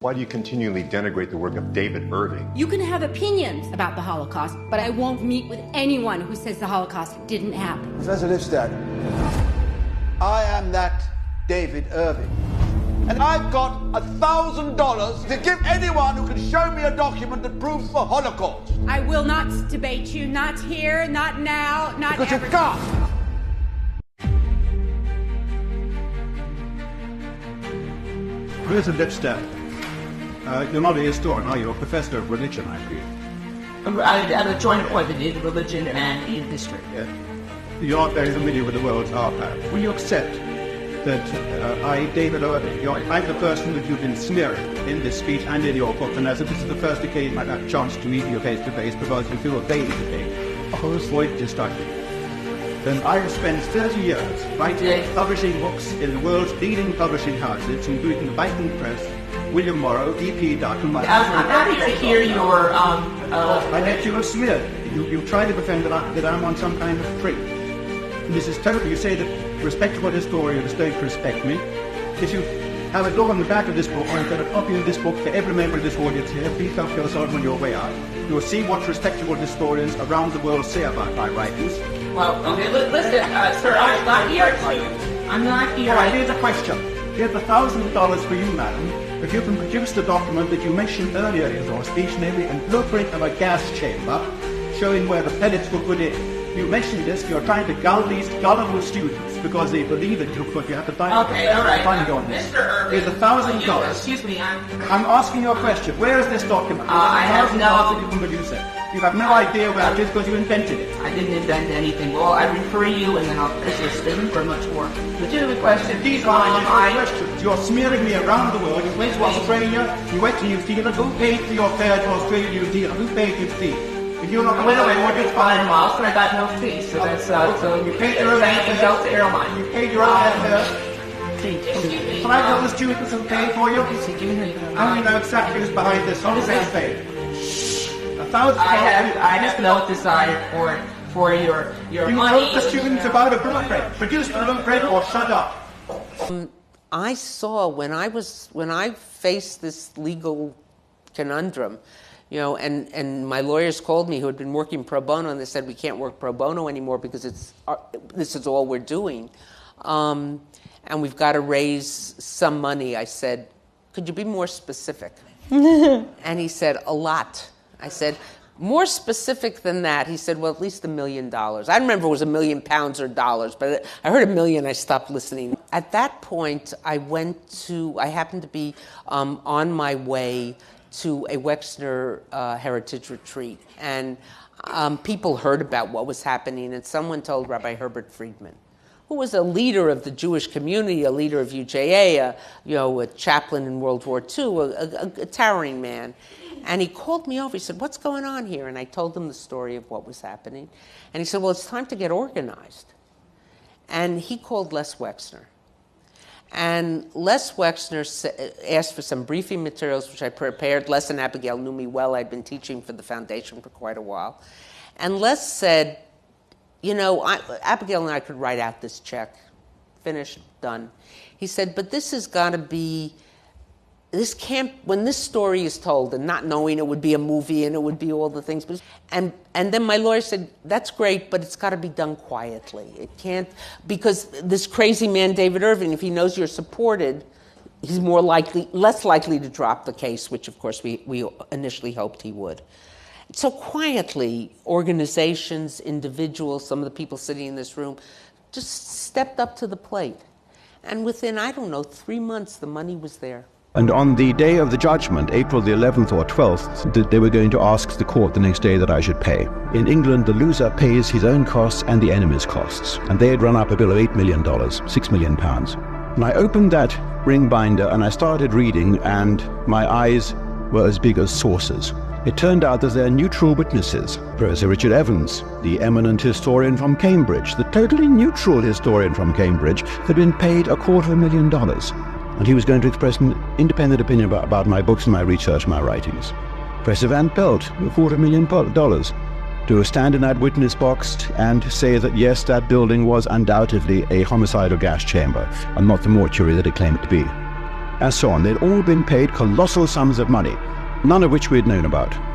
Why do you continually denigrate the work of David Irving? You can have opinions about the Holocaust, but I won't meet with anyone who says the Holocaust didn't happen. Professor Lipstadt, I am that David Irving. And I've got $1,000 to give anyone who can show me a document that proves the Holocaust. I will not debate you, not here, not now, not because ever. You can't. Professor Lipstadt, you're not a historian, are you? You're a professor of religion, I believe. I have a joint appointment in religion and in history. Yeah. You're not very familiar with the world's archive. Will you accept that David Irving, I'm the person that you've been smearing in this speech and in your book, and as if this is the first occasion I've had a chance to meet you face-to-face because you feel vague today, I was void destructive. Then I have spent 30 years writing, publishing books in the world's leading publishing houses, including the Viking Press, William Morrow, E.P. Dutton. I'm happy to hear your... I let you have smeared. You try to defend that I'm on some kind of trick. And this is terrible. You say that respectable historians don't respect me. If you have a law on the back of this book, or I've got a copy of this book for every member of this audience here, please help yourself on your way out. You'll see what respectable historians around the world say about my writings. Well, okay, listen, sir, I'm not here to... I'm not here... All right, here's a question. Here's $1,000 for you, madam, if you can produce the document that you mentioned earlier in your speech, namely a blueprint of a gas chamber showing where the pellets were put in. You mentioned this, you're trying to gull these gullible students because they believe it, but you have to die. Okay, all right. Mr. Irving, here's $1,000. Excuse me, I'm asking you a question. Where is this document? I have no... You can produce it. You have no idea where it is because you invented it. I didn't invent anything. Well, I refer you and then I'll persist for much more legitimate question. These are questions. You're smearing me around the world. You went to Australia, you went to New Zealand. Who paid for your fare to Australia, New Zealand? Who paid your fee? If you're not went away more than 5 miles and I got no fee. So that's so you paid your own Delta Airline. You paid your own airfare. Can I tell the students who paid for you? I don't know exactly who's behind this. What is that paid? I have no desire for your you money. You told the students about a blueprint. Produce the blueprint or shut up. I saw when I faced this legal conundrum, you know, and my lawyers called me who had been working pro bono, and they said we can't work pro bono anymore because this is all we're doing, and we've got to raise some money. I said, could you be more specific? And he said, a lot. I said, more specific than that. He said, well, at least $1 million. I don't remember if it was £1 million or dollars, but I heard $1 million, I stopped listening. At that point, I happened to be on my way to a Wexner heritage retreat. And people heard about what was happening, and someone told Rabbi Herbert Friedman, who was a leader of the Jewish community, a leader of UJA, a chaplain in World War II, a towering man. And he called me over. He said, what's going on here? And I told him the story of what was happening. And he said, well, it's time to get organized. And he called Les Wexner. And Les Wexner asked for some briefing materials, which I prepared. Les and Abigail knew me well. I'd been teaching for the foundation for quite a while. And Les said, Abigail and I could write out this check. Finished, done. He said, but this has got to be... when this story is told, and not knowing it would be a movie and it would be all the things, and then my lawyer said, that's great, but it's got to be done quietly. It can't, because this crazy man, David Irving, if he knows you're supported, he's less likely to drop the case, which of course we initially hoped he would. So quietly, organizations, individuals, some of the people sitting in this room, just stepped up to the plate. And within, 3 months, the money was there. And on the day of the judgment, April the 11th or 12th, they were going to ask the court the next day that I should pay. In England, the loser pays his own costs and the enemy's costs. And they had run up a bill of $8 million, £6 million. And I opened that ring binder and I started reading, and my eyes were as big as saucers. It turned out that they're neutral witnesses. Professor Richard Evans, the eminent historian from Cambridge, the totally neutral historian from Cambridge, had been paid $250,000. And he was going to express an independent opinion about my books and my research and my writings. Professor Van Pelt, $250,000, to stand in that witness box and say that yes, that building was undoubtedly a homicidal gas chamber, and not the mortuary that it claimed to be. and so on. They'd all been paid colossal sums of money, none of which we'd known about.